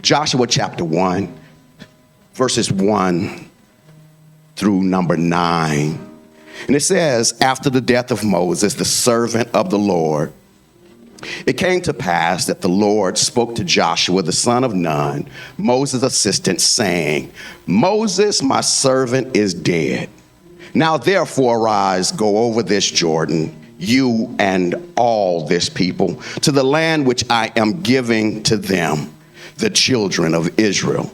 Joshua chapter 1, verses 1 through number 9. And it says, after the death of Moses, the servant of the Lord, it came to pass that the Lord spoke to Joshua, the son of Nun, Moses' assistant, saying, Moses, my servant, is dead. Now therefore arise, go over this Jordan, you and all this people, to the land which I am giving to them, the children of Israel.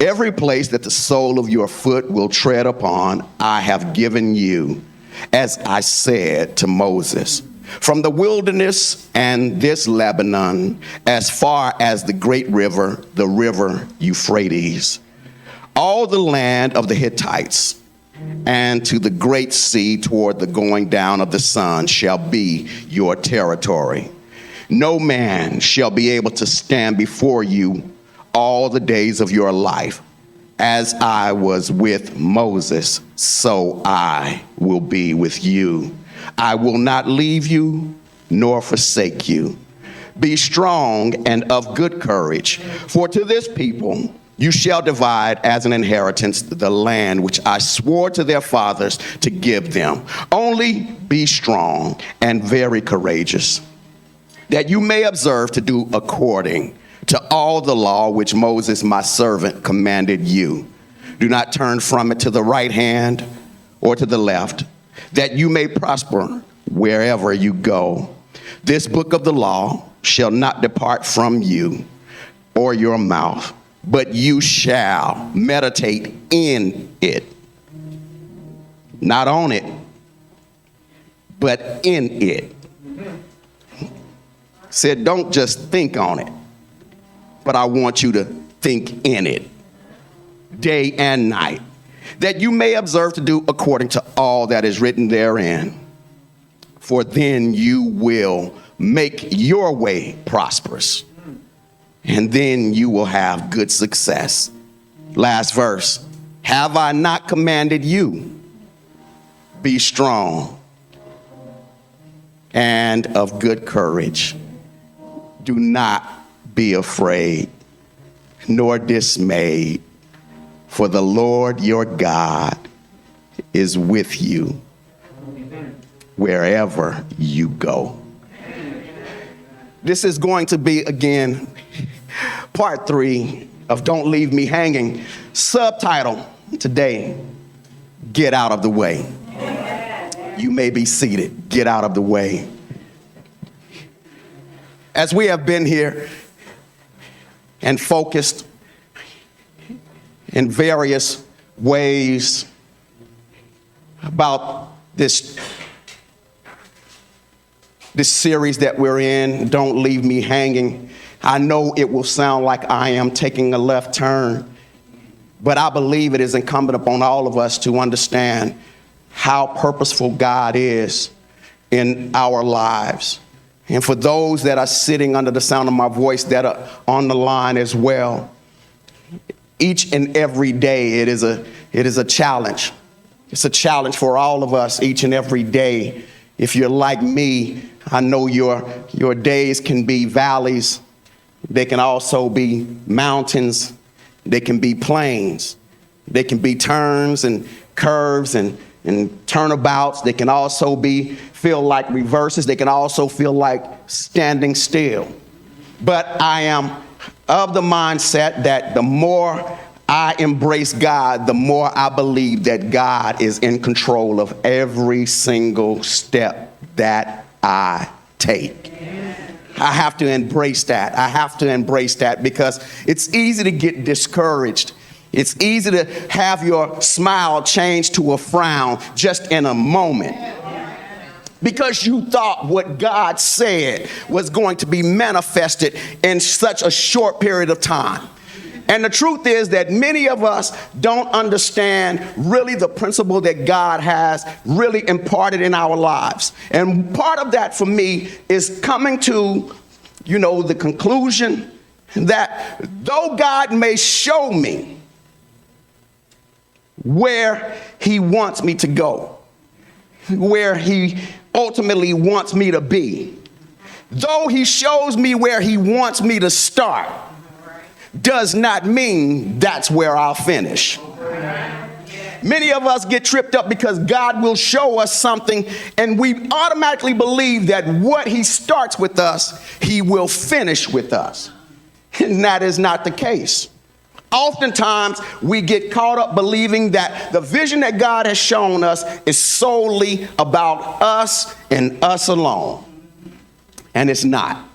Every place that the sole of your foot will tread upon, I have given you, as I said to Moses. From the wilderness and this Lebanon, as far as the great river, the river Euphrates, all the land of the Hittites, and to the great sea toward the going down of the sun shall be your territory. No man shall be able to stand before you all the days of your life. As I was with Moses, so I will be with you. I will not leave you nor forsake you. Be strong and of good courage, for to this people you shall divide as an inheritance the land which I swore to their fathers to give them. Only be strong and very courageous, that you may observe to do according to all the law which Moses my servant commanded you. Do not turn from it to the right hand or to the left, that you may prosper wherever you go. This book of the law shall not depart from you or your mouth, but you shall meditate in it. Not on it, but in it. Said, don't just think on it, but I want you to think in it, day and night, that you may observe to do according to all that is written therein. For then you will make your way prosperous, and then you will have good success. Last verse. Have I not commanded you? Be strong and of good courage. Do not be afraid, nor dismayed, for the Lord your God is with you wherever you go. This is going to be, again, part 3 of Don't Leave Me Hanging. Subtitle today, Get Out of the Way. You may be seated. Get out of the way. As we have been here and focused in various ways about this series that we're in, Don't Leave Me Hanging, I know it will sound like I am taking a left turn, but I believe it is incumbent upon all of us to understand how purposeful God is in our lives. And for those that are sitting under the sound of my voice that are on the line as well, each and every day it is a challenge. It's a challenge for all of us each and every day. If you're like me, I know your days can be valleys. They can also be mountains. They can be plains. They can be turns and curves and turnabouts. They can also feel like reverses. They can also feel like standing still. But I am of the mindset that the more I embrace God, the more I believe that God is in control of every single step that I take. I have to embrace that. I have to embrace that because it's easy to get discouraged. It's easy to have your smile change to a frown just in a moment, because you thought what God said was going to be manifested in such a short period of time. And the truth is that many of us don't understand really the principle that God has really imparted in our lives. And part of that for me is coming to, the conclusion that though God may show me where he wants me to go, where he ultimately wants me to be, though he shows me where he wants me to start, does not mean that's where I'll finish. Many of us get tripped up because God will show us something and we automatically believe that what he starts with us, he will finish with us. And that is not the case. Oftentimes, we get caught up believing that the vision that God has shown us is solely about us and us alone. And it's not.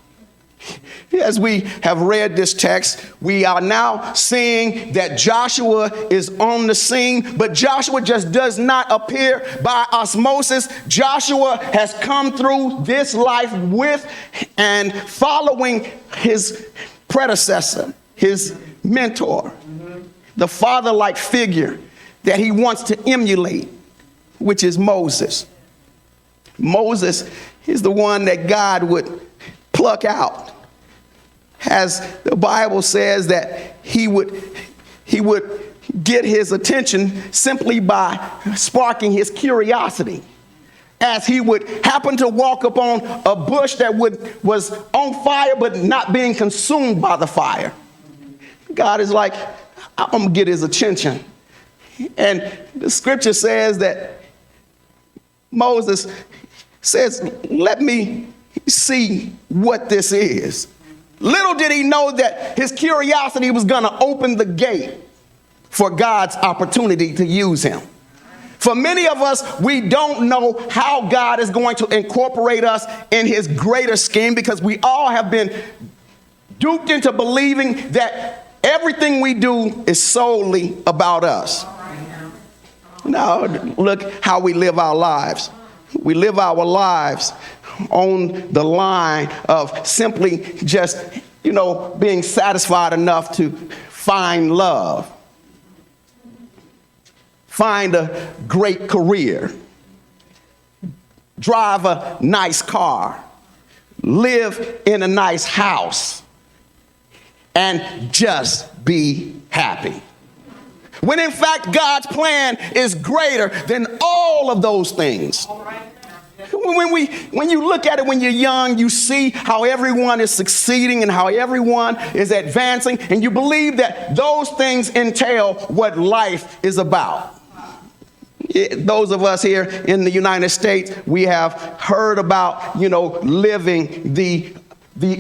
As we have read this text, we are now seeing that Joshua is on the scene, but Joshua just does not appear by osmosis. Joshua has come through this life with and following his predecessor, his mentor, the father-like figure that he wants to emulate, which is Moses. Moses is the one that God would pluck out. As the Bible says that he would get his attention simply by sparking his curiosity. As he would happen to walk upon a bush that was on fire but not being consumed by the fire. God is like, I'm going to get his attention. And the scripture says that Moses says, let me see what this is. Little did he know that his curiosity was going to open the gate for God's opportunity to use him. For many of us, we don't know how God is going to incorporate us in his greater scheme because we all have been duped into believing that everything we do is solely about us. Now, look how we live our lives. We live our lives on the line of simply just, being satisfied enough to find love, find a great career, drive a nice car, live in a nice house, and just be happy. When in fact, God's plan is greater than all of those things. When you look at it when you're young, you see how everyone is succeeding and how everyone is advancing, and you believe that those things entail what life is about. Those of us here in the United States, we have heard about, living the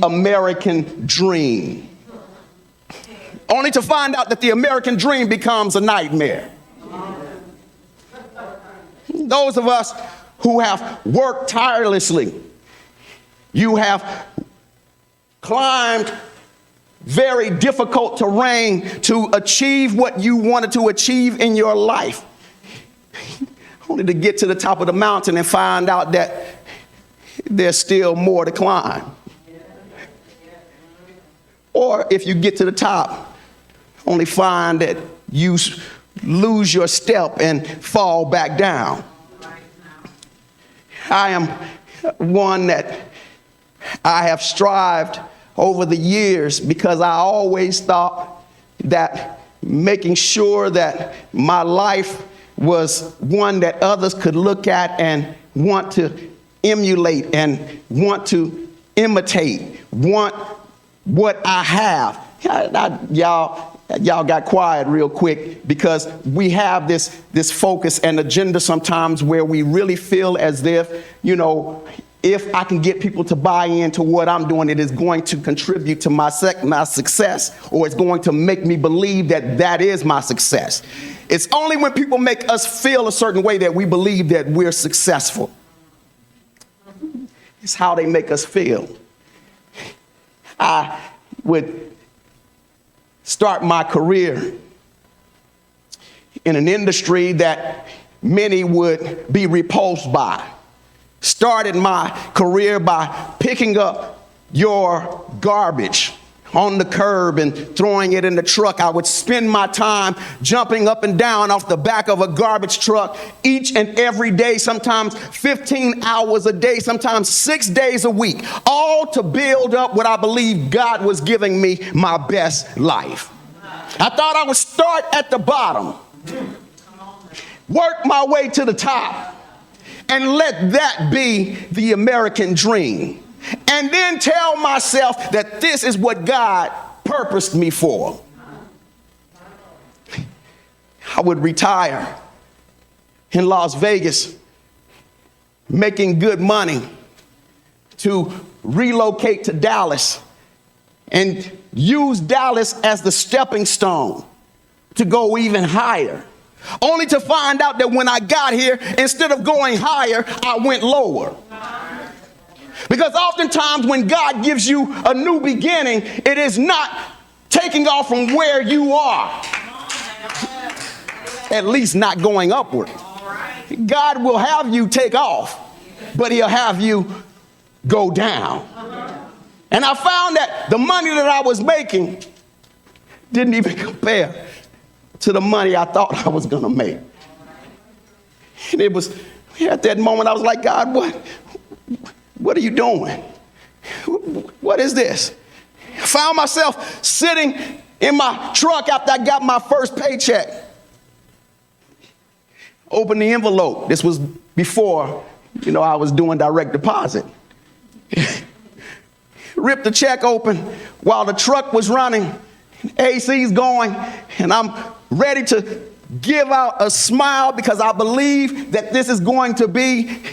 American dream, only to find out that the American dream becomes a nightmare. Those of us who have worked tirelessly, you have climbed very difficult terrain to achieve what you wanted to achieve in your life, only to get to the top of the mountain and find out that there's still more to climb. Or if you get to the top, only find that you lose your step and fall back down. I am one that I have strived over the years because I always thought that making sure that my life was one that others could look at and want to emulate and want to imitate, want what I have. Y'all got quiet real quick because we have this focus and agenda sometimes where we really feel as if, if I can get people to buy into what I'm doing, it is going to contribute to my success, or it's going to make me believe that that is my success. It's only when people make us feel a certain way that we believe that we're successful. It's how they make us feel. I would start my career in an industry that many would be repulsed by. Started my career by picking up your garbage on the curb and throwing it in the truck. I would spend my time jumping up and down off the back of a garbage truck each and every day, sometimes 15 hours a day, sometimes 6 days a week, all to build up what I believe God was giving me, my best life. I thought I would start at the bottom, work my way to the top, and let that be the American dream. And then tell myself that this is what God purposed me for. I would retire in Las Vegas, making good money, to relocate to Dallas and use Dallas as the stepping stone to go even higher. Only to find out that when I got here, instead of going higher, I went lower. Because oftentimes when God gives you a new beginning, it is not taking off from where you are. At least not going upward. God will have you take off, but he'll have you go down. And I found that the money that I was making didn't even compare to the money I thought I was going to make. And it was at that moment I was like, God, what are you doing? What is this? I found myself sitting in my truck after I got my first paycheck. Opened the envelope. This was before, I was doing direct deposit. Ripped the check open while the truck was running, AC's going, and I'm ready to give out a smile because I believe that this is going to be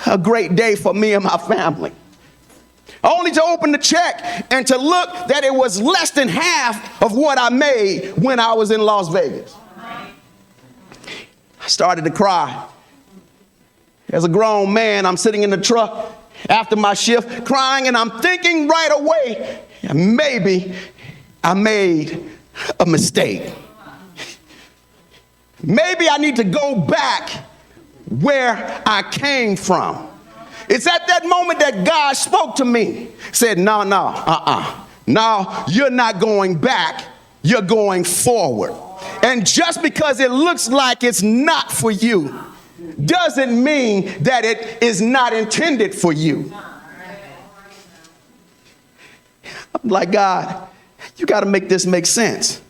a great day for me and my family. Only to open the check and to look that it was less than half of what I made when I was in Las Vegas. I started to cry. As a grown man, I'm sitting in the truck after my shift crying, and I'm thinking right away, maybe I made a mistake. Maybe I need to go back where I came from. It's at that moment that God spoke to me, said, no, you're not going back, you're going forward. And just because it looks like it's not for you doesn't mean that it is not intended for you. I'm like, God, you got to make this make sense.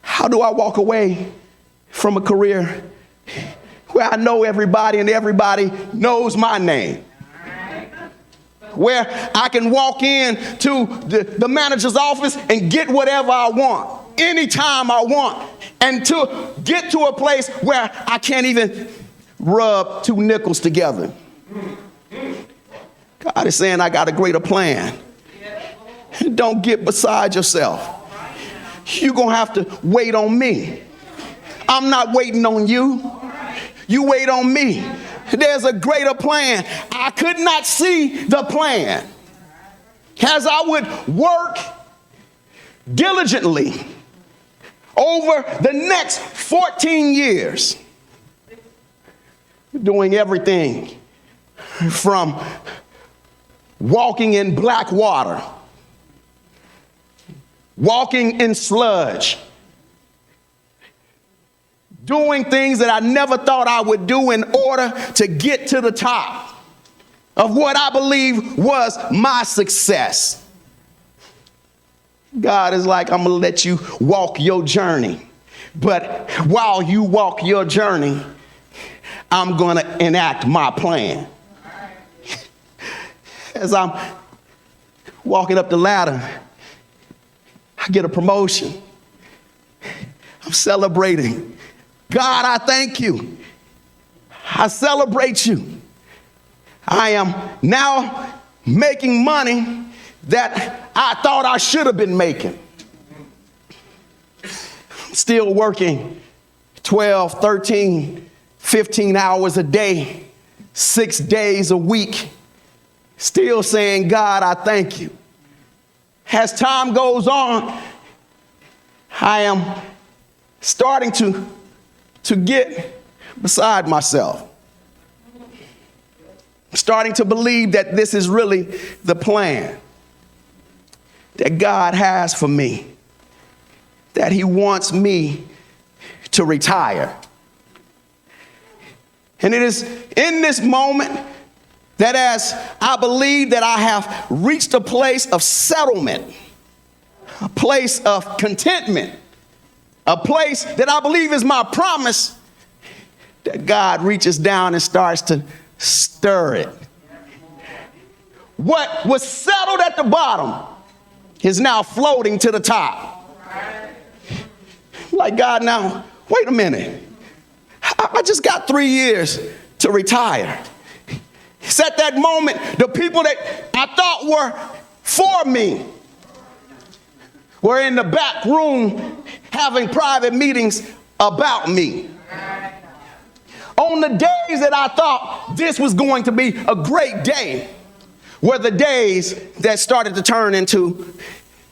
How do I walk away from a career where I know everybody and everybody knows my name? Where I can walk in to the manager's office and get whatever I want, anytime I want, and to get to a place where I can't even rub two nickels together. God is saying, I got a greater plan. Don't get beside yourself. You're going to have to wait on me. I'm not waiting on you. You wait on me. There's a greater plan. I could not see the plan. As I would work diligently over the next 14 years, doing everything from walking in black water, walking in sludge, doing things that I never thought I would do in order to get to the top of what I believe was my success. God is like, I'm going to let you walk your journey. But while you walk your journey, I'm going to enact my plan. As I'm walking up the ladder, I get a promotion. I'm celebrating. God, I thank you. I celebrate you. I am now making money that I thought I should have been making. Still working 12, 13, 15 hours a day, 6 days a week. Still saying, God, I thank you. As time goes on, I am starting to get beside myself. I'm starting to believe that this is really the plan that God has for me, that he wants me to retire. And it is in this moment that as I believe that I have reached a place of settlement, a place of contentment, a place that I believe is my promise, that God reaches down and starts to stir it. What was settled at the bottom is now floating to the top. Like, God, now, wait a minute. I just got 3 years to retire. It's at that moment, the people that I thought were for me were in the back room having private meetings about me. On the days that I thought this was going to be a great day were the days that started to turn into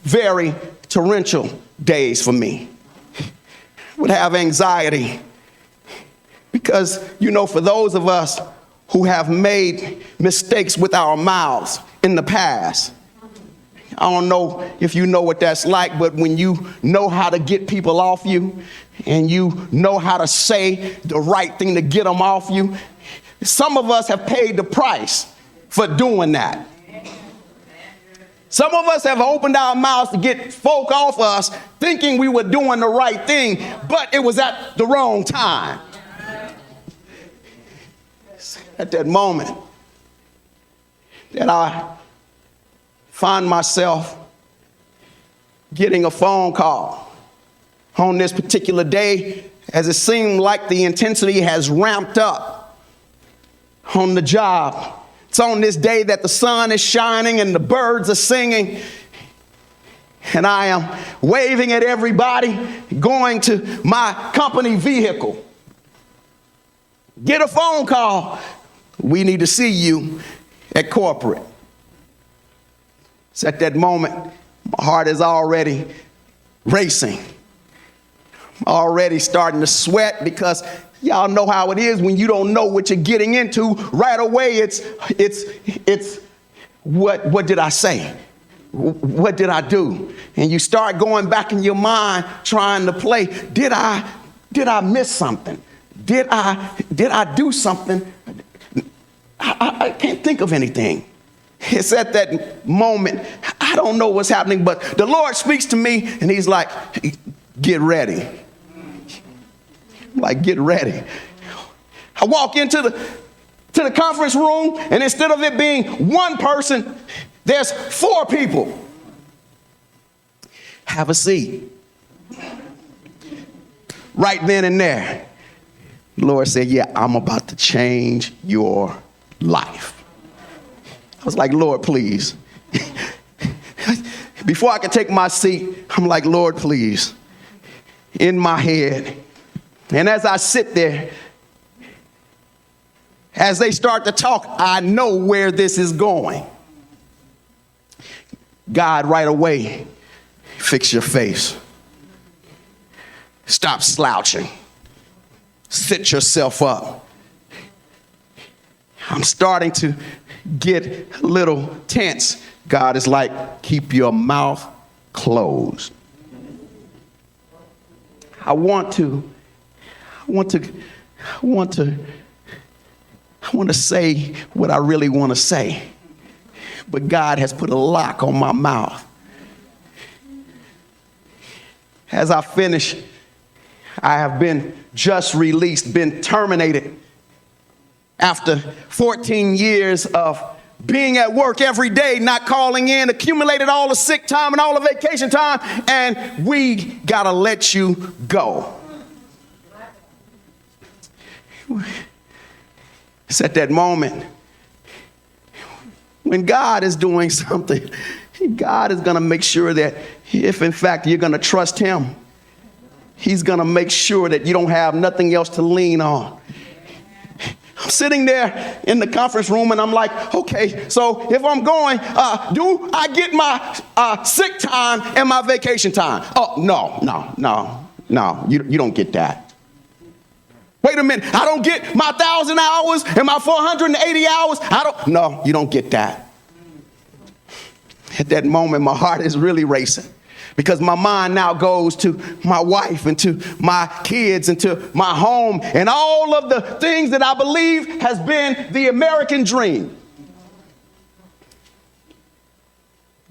very torrential days for me. Would have anxiety because, you know, for those of us who have made mistakes with our mouths in the past, I don't know if you know what that's like, but when you know how to get people off you and you know how to say the right thing to get them off you, some of us have paid the price for doing that. Some of us have opened our mouths to get folk off us thinking we were doing the right thing, but it was at the wrong time. At that moment that I find myself getting a phone call on this particular day, as it seemed like the intensity has ramped up on the job. It's on this day that the sun is shining and the birds are singing, and I am waving at everybody, going to my company vehicle. Get a phone call. We need to see you at corporate. It's at that moment, my heart is already racing. I'm already starting to sweat because y'all know how it is when you don't know what you're getting into. Right away, it's what did I say? What did I do? And you start going back in your mind trying to play. Did I miss something? Did I do something? I can't think of anything. It's at that moment, I don't know what's happening, but the Lord speaks to me and he's like, get ready. Like, get ready. I walk into the conference room, and instead of it being one person, there's 4 people. Have a seat. Right then and there, the Lord said, yeah, I'm about to change your life. I was like, Lord, please. Before I could take my seat, I'm like, Lord, please. In my head. And as I sit there, as they start to talk, I know where this is going. God, right away, fix your face. Stop slouching. Sit yourself up. I'm starting to get a little tense. God is like, keep your mouth closed. I want to say what I really want to say, but God has put a lock on my mouth. As I finish, I have been just released, been terminated after 14 years of being at work every day, not calling in, accumulated all the sick time and all the vacation time, and we gotta let you go. It's at that moment when God is doing something, God is going to make sure that if in fact you're going to trust him, he's going to make sure that you don't have nothing else to lean on. I'm sitting there in the conference room and I'm like, okay, so if I'm going, do I get my sick time and my vacation time? Oh, no, you don't get that. Wait a minute, I don't get my 1,000 hours and my 480 hours. No, you don't get that. At that moment, my heart is really racing because my mind now goes to my wife and to my kids and to my home and all of the things that I believe has been the American dream.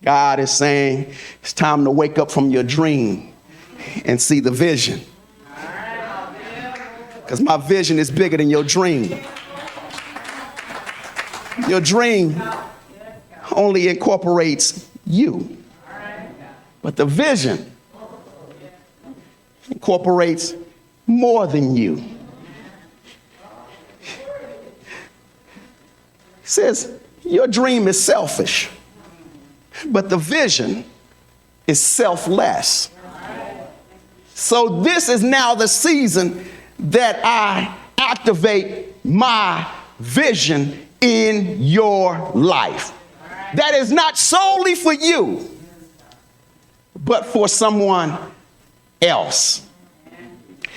God is saying it's time to wake up from your dream and see the vision. Because my vision is bigger than your dream. Your dream only incorporates you. But the vision incorporates more than you. It says your dream is selfish, but the vision is selfless. So this is now the season that I activate my vision in your life. That is not solely for you, but for someone else.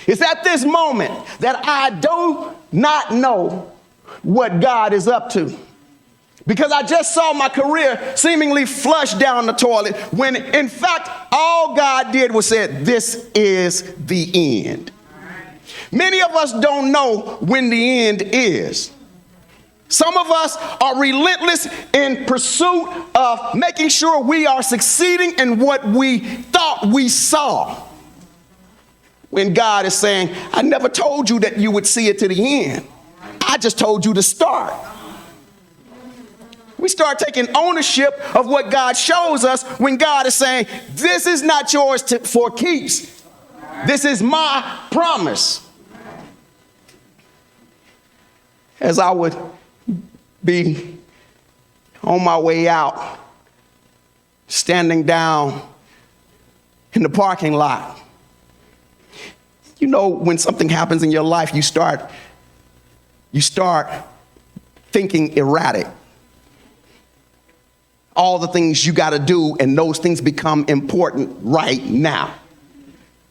It's at this moment that I do not know what God is up to, because I just saw my career seemingly flush down the toilet, when in fact all God did was said, this is the end. Many of us don't know when the end is. Some of us are relentless in pursuit of making sure we are succeeding in what we thought we saw, when God is saying, I never told you that you would see it to the end. I just told you to start. We start taking ownership of what God shows us, when God is saying, this is not yours for keeps. This is my promise. As I would be on my way out, standing down in the parking lot. You know, when something happens in your life, you start thinking erratic. All the things you got to do, and those things become important right now.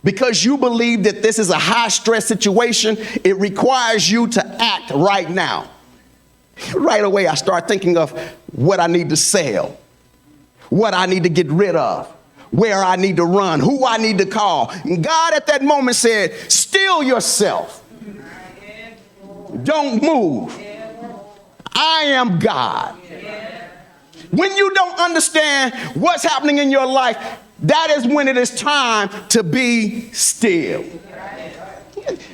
Because you believe that this is a high stress situation, it requires you to act right now. Right away, I start thinking of what I need to sell, what I need to get rid of, where I need to run, who I need to call. And God at that moment said, still yourself. Don't move. I am God. When you don't understand what's happening in your life, that is when it is time to be still.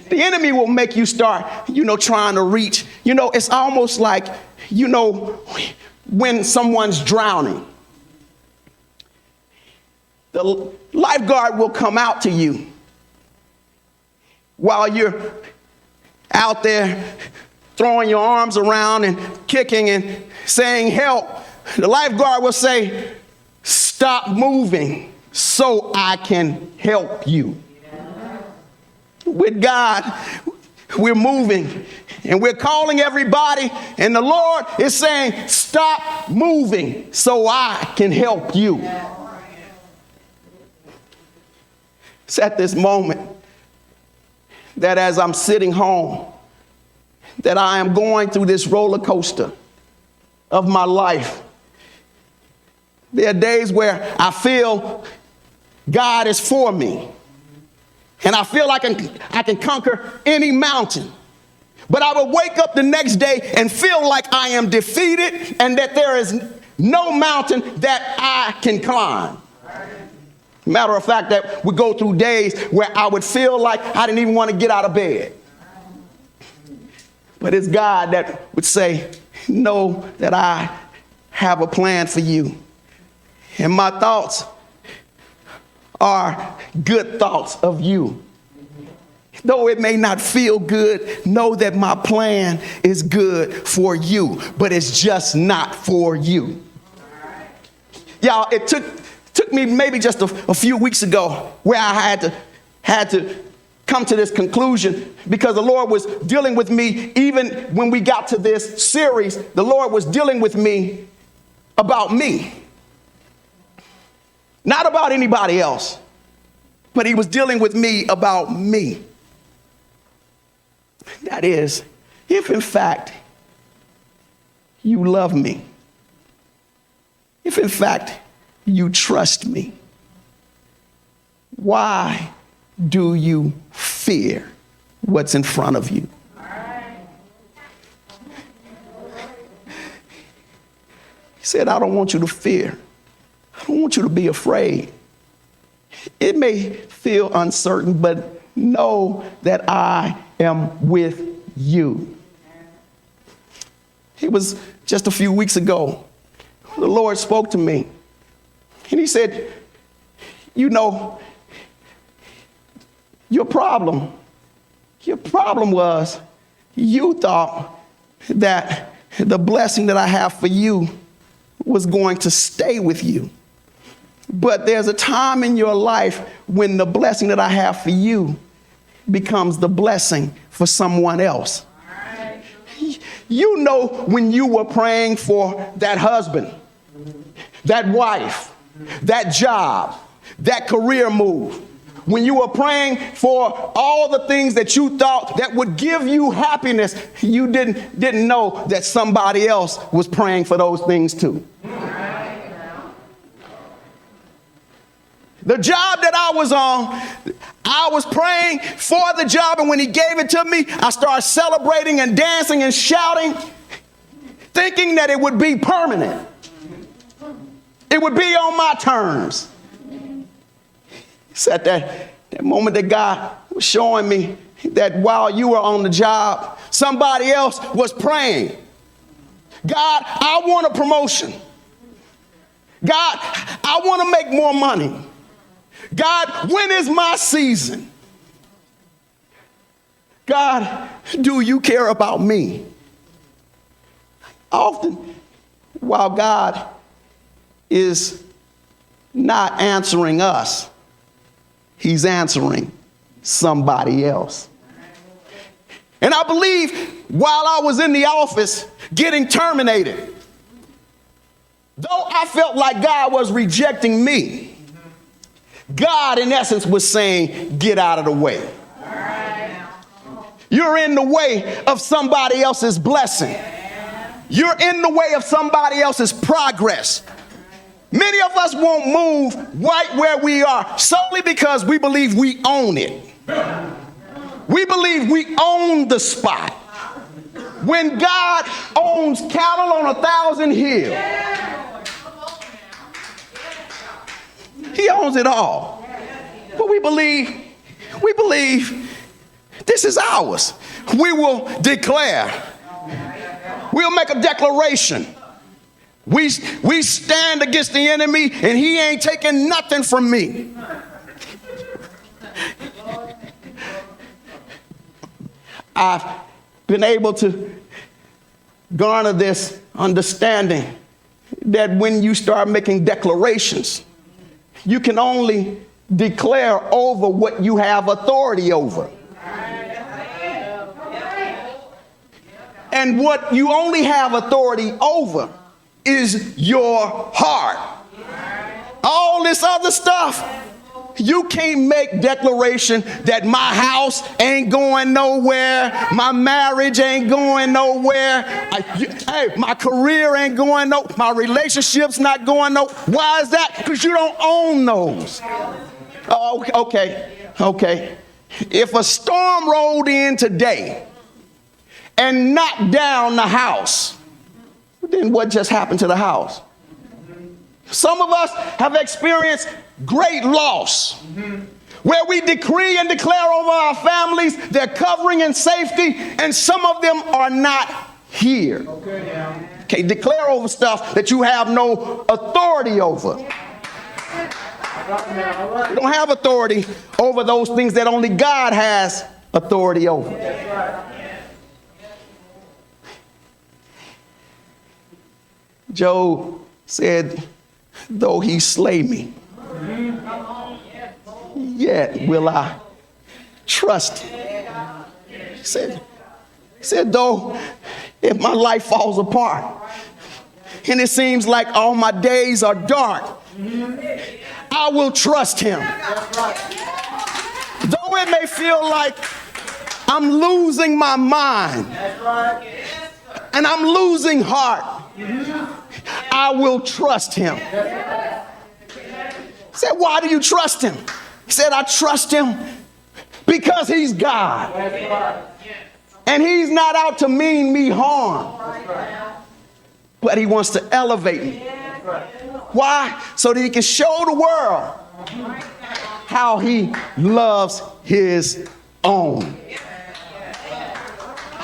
The enemy will make you start, trying to reach. It's almost like, when someone's drowning. The lifeguard will come out to you while you're out there throwing your arms around and kicking and saying help. The lifeguard will say, stop moving so I can help you. With God, we're moving and we're calling everybody, and the Lord is saying, stop moving so I can help you. It's at this moment that as I'm sitting home, that I am going through this roller coaster of my life. There are days where I feel God is for me, and I feel like I can conquer any mountain. But I will wake up the next day and feel like I am defeated, and that there is no mountain that I can climb. Matter of fact, that would go through days where I would feel like I didn't even want to get out of bed. But it's God that would say, know that I have a plan for you. And my thoughts are good thoughts of you. Though it may not feel good, know that my plan is good for you, but it's just not for you. Y'all, it took me maybe just a few weeks ago where I had to come to this conclusion, because the Lord was dealing with me. Even when we got to this series, the Lord was dealing with me about me. Not about anybody else, but he was dealing with me about me. That is, if in fact you love me, if in fact you trust me, why do you fear what's in front of you? He said, I don't want you to fear. I don't want you to be afraid. It may feel uncertain, but know that I am with you. It was just a few weeks ago, the Lord spoke to me, and he said, you know, your problem was you thought that the blessing that I have for you was going to stay with you. But there's a time in your life when the blessing that I have for you becomes the blessing for someone else. You know, when you were praying for that husband, that wife, that job, that career move, when you were praying for all the things that you thought that would give you happiness, you didn't know that somebody else was praying for those things too. The job that I was on, I was praying for the job, and when he gave it to me, I started celebrating and dancing and shouting, thinking that it would be permanent. It would be on my terms. It's at that moment that God was showing me that while you were on the job, somebody else was praying, God, I want a promotion. God, I want to make more money. God, when is my season? God, do you care about me? Often, while God is not answering us, he's answering somebody else. And I believe while I was in the office getting terminated, though I felt like God was rejecting me, God, in essence, was saying, get out of the way. You're in the way of somebody else's blessing. You're in the way of somebody else's progress. Many of us won't move right where we are solely because we believe we own it. We believe we own the spot. When God owns cattle on 1,000 hills, he owns it all. But we believe this is ours. We will declare. We'll make a declaration. We stand against the enemy, and he ain't taking nothing from me. I've been able to garner this understanding that when you start making declarations, you can only declare over what you have authority over. And what you only have authority over is your heart. All this other stuff, you can't make declaration that my house ain't going nowhere, my marriage ain't going nowhere, my career ain't going nowhere, my relationship's not going nowhere. Why is that? Because you don't own those. Oh, okay. If a storm rolled in today and knocked down the house, then what just happened to the house? Some of us have experienced great loss, where we decree and declare over our families their covering and safety, and some of them are not here. Okay, declare over stuff that you have no authority over. You don't have authority over those things that only God has authority over. Job said, though he slay me, yet will I trust him. He said, though if my life falls apart and it seems like all my days are dark, I will trust him. Though it may feel like I'm losing my mind and I'm losing heart, I will trust him. He said, why do you trust him? He said, I trust him because he's God. And he's not out to mean me harm, but he wants to elevate me. Why? So that he can show the world how he loves his own.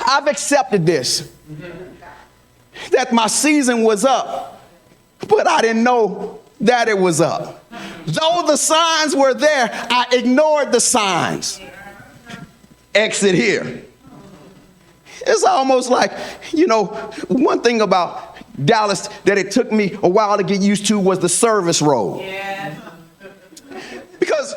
I've accepted this, that my season was up, but I didn't know that it was up. Though the signs were there, I ignored the signs. Exit here. It's almost like, one thing about Dallas that it took me a while to get used to was the service road. Yeah. Because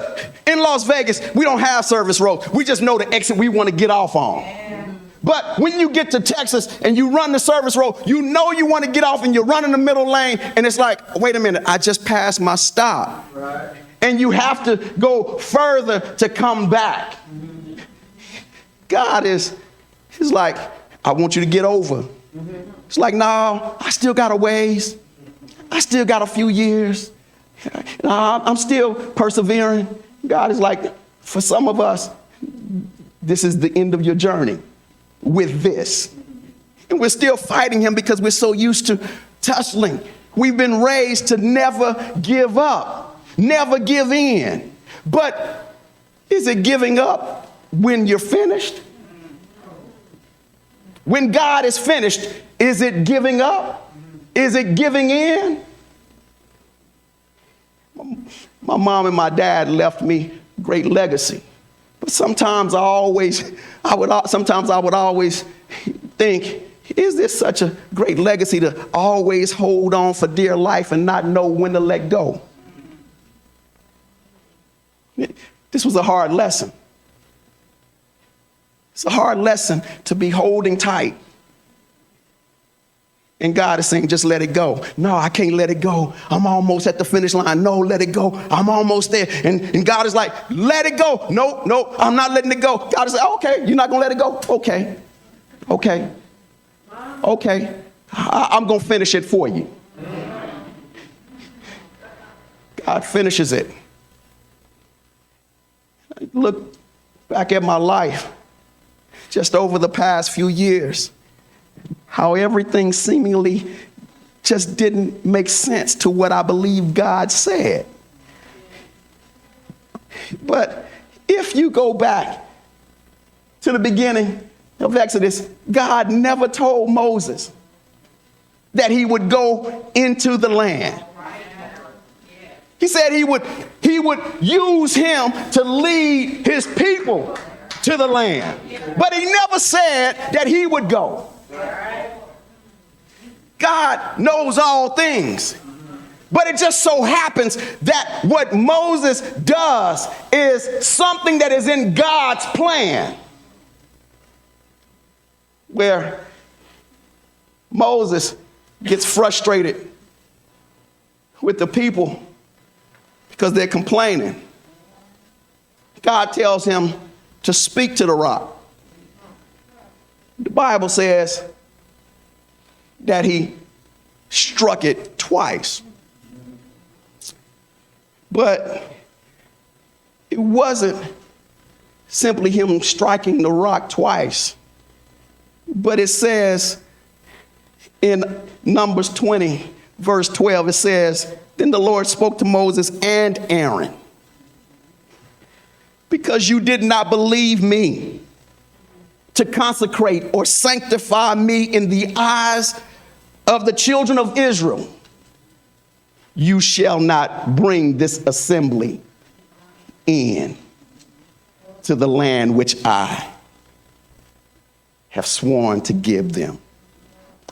in Las Vegas, we don't have service roads. We just know the exit we want to get off on. Yeah. But when you get to Texas and you run the service road, you know you want to get off and you run in the middle lane. And it's like, wait a minute, I just passed my stop. Right. And you have to go further to come back. Mm-hmm. God is like, I want you to get over. Mm-hmm. It's like, no, I still got a ways. I still got a few years. I'm still persevering. God is like, for some of us, this is the end of your journey with this. And we're still fighting him because we're so used to tussling. We've been raised to never give up, never give in. But is it giving up when you're finished? When God is finished, is it giving up? Is it giving in? My mom and my dad left me great legacy. But sometimes I would always think, is this such a great legacy to always hold on for dear life and not know when to let go? This was a hard lesson. It's a hard lesson to be holding tight. And God is saying, just let it go. No, I can't let it go. I'm almost at the finish line. No, let it go. I'm almost there. And God is like, let it go. No, I'm not letting it go. God is like, okay, you're not going to let it go? Okay. I'm going to finish it for you. God finishes it. Look back at my life just over the past few years. How everything seemingly just didn't make sense to what I believe God said. But if you go back to the beginning of Exodus, God never told Moses that he would go into the land. He said he would use him to lead his people to the land. But he never said that he would go. God knows all things. But it just so happens that what Moses does is something that is in God's plan. Where Moses gets frustrated with the people because they're complaining. God tells him to speak to the rock. The Bible says that he struck it twice. But it wasn't simply him striking the rock twice. But it says in Numbers 20, verse 12, it says, then the Lord spoke to Moses and Aaron, because you did not believe me to consecrate or sanctify me in the eyes of the children of Israel, you shall not bring this assembly in to the land which I have sworn to give them.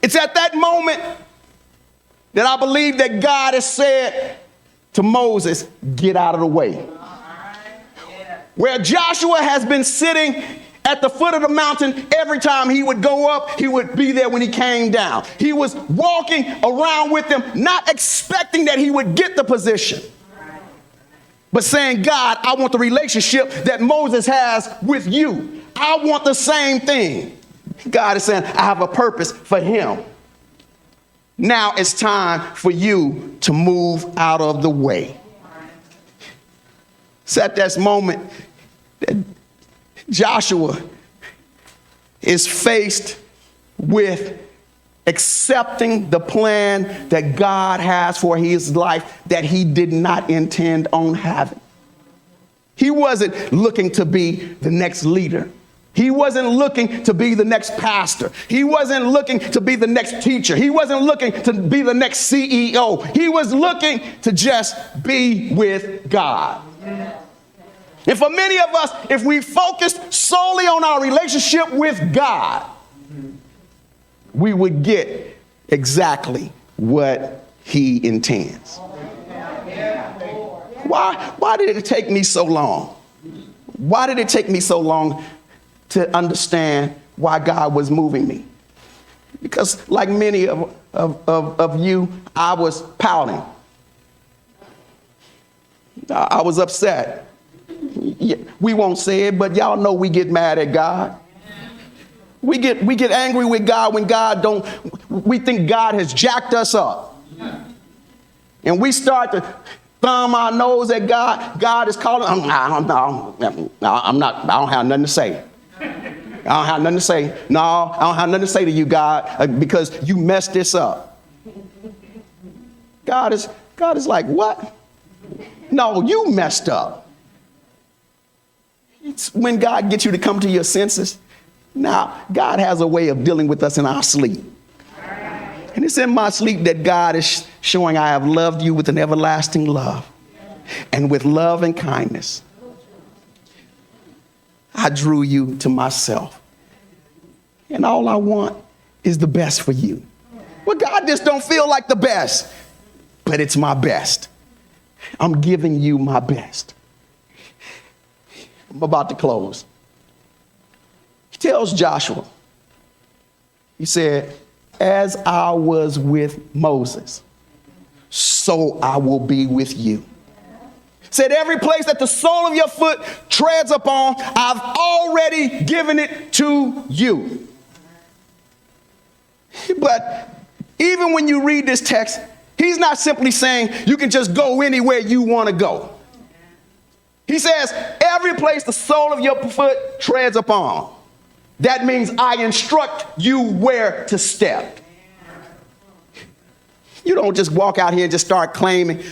It's at that moment that I believe that God has said to Moses, get out of the way. Where Joshua has been sitting at the foot of the mountain, every time he would go up, he would be there when he came down. He was walking around with them, not expecting that he would get the position, but saying, God, I want the relationship that Moses has with you. I want the same thing. God is saying, I have a purpose for him. Now it's time for you to move out of the way. It's at this moment that Joshua is faced with accepting the plan that God has for his life that he did not intend on having. He wasn't looking to be the next leader. He wasn't looking to be the next pastor. He wasn't looking to be the next teacher. He wasn't looking to be the next CEO. He was looking to just be with God. And for many of us, if we focused solely on our relationship with God, we would get exactly what he intends. Why did it take me so long? Why did it take me so long to understand why God was moving me? Because like many of you, I was pouting. I was upset. We won't say it, but y'all know we get mad at God. We get angry with God when we think God has jacked us up. And we start to thumb our nose at God. God is calling. I don't have nothing to say. I don't have nothing to say. No, I don't have nothing to say to you, God, because you messed this up. God is like, what? No, you messed up. It's when God gets you to come to your senses. Now, God has a way of dealing with us in our sleep. And it's in my sleep that God is showing I have loved you with an everlasting love. And with love and kindness, I drew you to myself. And all I want is the best for you. Well, God, this don't feel like the best, but it's my best. I'm giving you my best. I'm about to close. He tells Joshua, he said, as I was with Moses, so I will be with you. Said every place that the sole of your foot treads upon, I've already given it to you. But even when you read this text, he's not simply saying you can just go anywhere you want to go. He says every place the sole of your foot treads upon. That means I instruct you where to step. You don't just walk out here and just start claiming.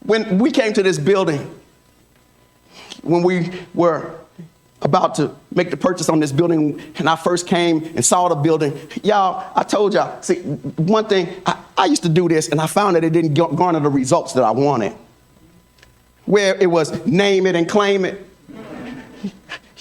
When we came to this building, when we were about to make the purchase on this building, and I first came and saw the building, y'all, I told y'all, see, one thing, I used to do this, and I found that it didn't garner the results that I wanted. Where it was name it and claim it.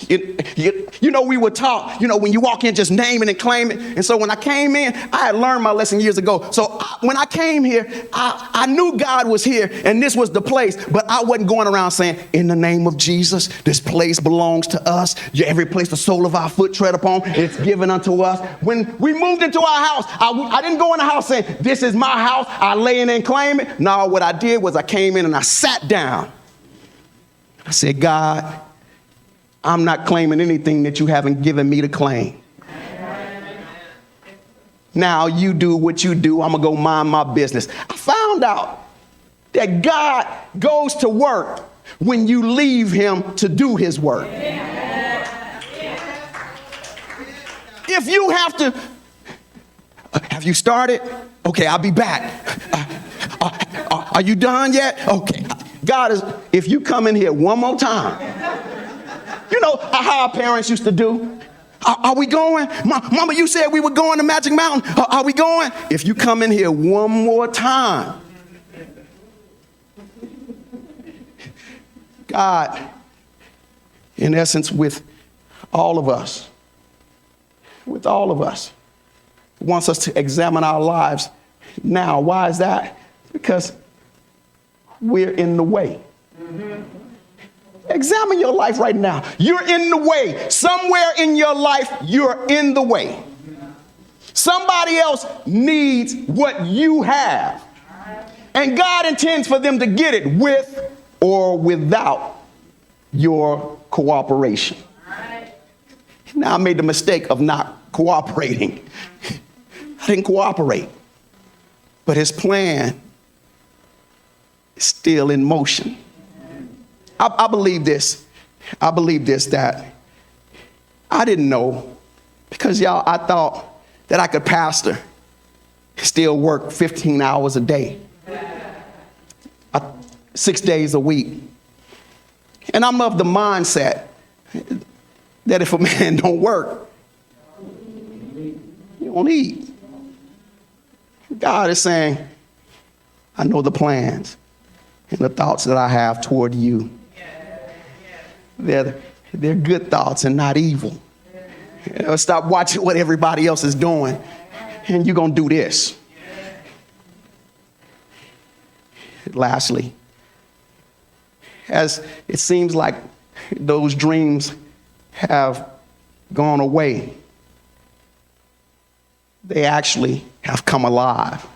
You know, we were taught, when you walk in, just name it and claim it. And so when I came in, I had learned my lesson years ago. So when I came here, I knew God was here and this was the place, but I wasn't going around saying, in the name of Jesus, this place belongs to us. Every place the sole of our foot tread upon, it's given unto us. When we moved into our house, I didn't go in the house saying, this is my house, I lay in and claim it. No, what I did was I came in and I sat down. I said, God, I'm not claiming anything that you haven't given me to claim. Now you do what you do. I'm going to go mind my business. I found out that God goes to work when you leave him to do his work. If you have you started? Okay, I'll be back. Are you done yet? Okay. God is, if you come in here one more time, you know how our parents used to do. Are we going? Mama, you said we were going to Magic Mountain. Are we going? If you come in here one more time. God, in essence, with all of us, wants us to examine our lives now. Why is that? Because we're in the way. Examine your life right now. You're in the way. Somewhere in your life, you're in the way. Somebody else needs what you have. And God intends for them to get it with or without your cooperation. Now, I made the mistake of not cooperating. I didn't cooperate. But his plan is still in motion. I believe this. I believe this, that I didn't know, because y'all, I thought that I could pastor, still work 15 hours a day, 6 days a week. And I'm of the mindset that if a man don't work, he won't eat. God is saying, I know the plans and the thoughts that I have toward you. They're good thoughts and not evil. Stop watching what everybody else is doing, and you're going to do this. Lastly, as it seems like those dreams have gone away, they actually have come alive.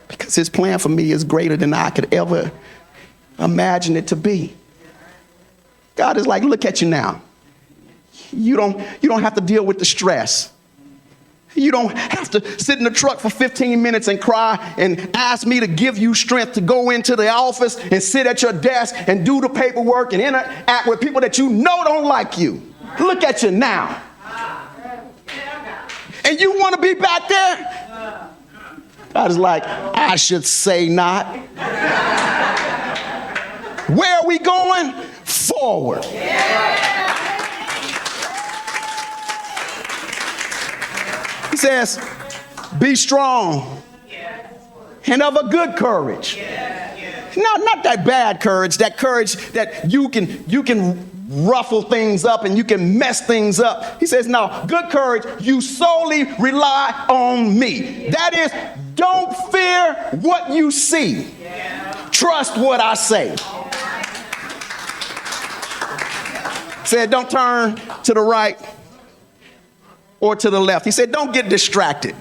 Because his plan for me is greater than I could ever imagine it to be. God is like, look at you now. You don't have to deal with the stress. You don't have to sit in the truck for 15 minutes and cry and ask me to give you strength to go into the office and sit at your desk and do the paperwork and interact with people that you know don't like you. Look at you now. And you want to be back there? God is like, I should say not. Where are we going? Forward. He says, be strong and of a good courage. Not that bad courage, that courage that you can ruffle things up and you can mess things up. He says, no, good courage, you solely rely on me. That is, don't fear what you see. Trust what I say. Said, don't turn to the right or to the left. He said, don't get distracted.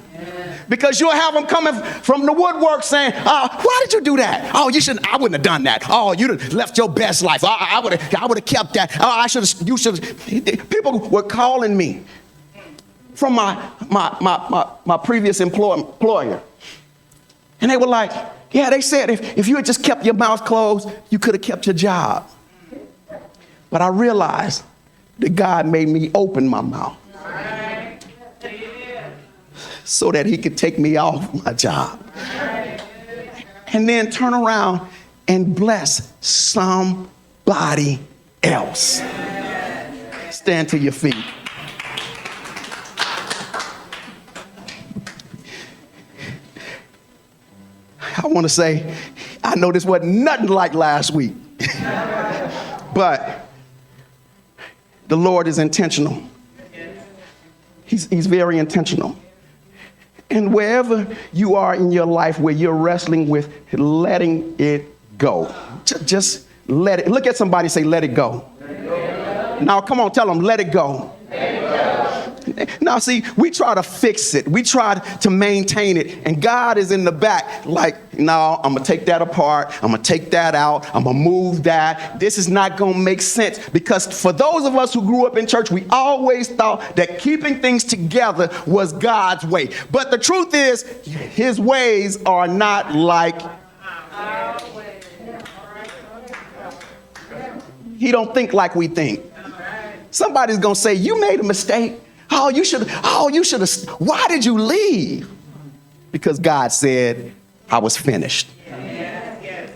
Because you'll have them coming from the woodwork saying, why did you do that? Oh, you shouldn't. I wouldn't have done that. Oh, you'd have left your best life. I would have kept that. Oh, you should have. People were calling me from my previous employer. And they were like, yeah, they said if you had just kept your mouth closed, you could have kept your job. But I realized that God made me open my mouth so that he could take me off my job and then turn around and bless somebody else. Stand to your feet. I want to say, I know this wasn't nothing like last week, but the Lord is intentional. He's very intentional. And wherever you are in your life where you're wrestling with letting it go, just let it. Look at somebody and say, let it go. Let it go. Now, come on, tell them, let it go. Let it go. Now, see, we try to fix it. We try to maintain it. And God is in the back like, no, I'm going to take that apart. I'm going to take that out. I'm going to move that. This is not going to make sense. Because for those of us who grew up in church, we always thought that keeping things together was God's way. But the truth is, his ways are not like our ways. He don't think like we think. Somebody's going to say, you made a mistake. Oh, you should have. Why did you leave? Because God said, I was finished.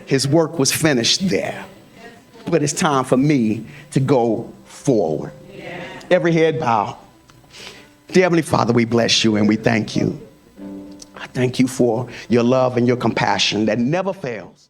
His work was finished there. But it's time for me to go forward. Every head bow. Dear Heavenly Father, we bless you and we thank you. I thank you for your love and your compassion that never fails.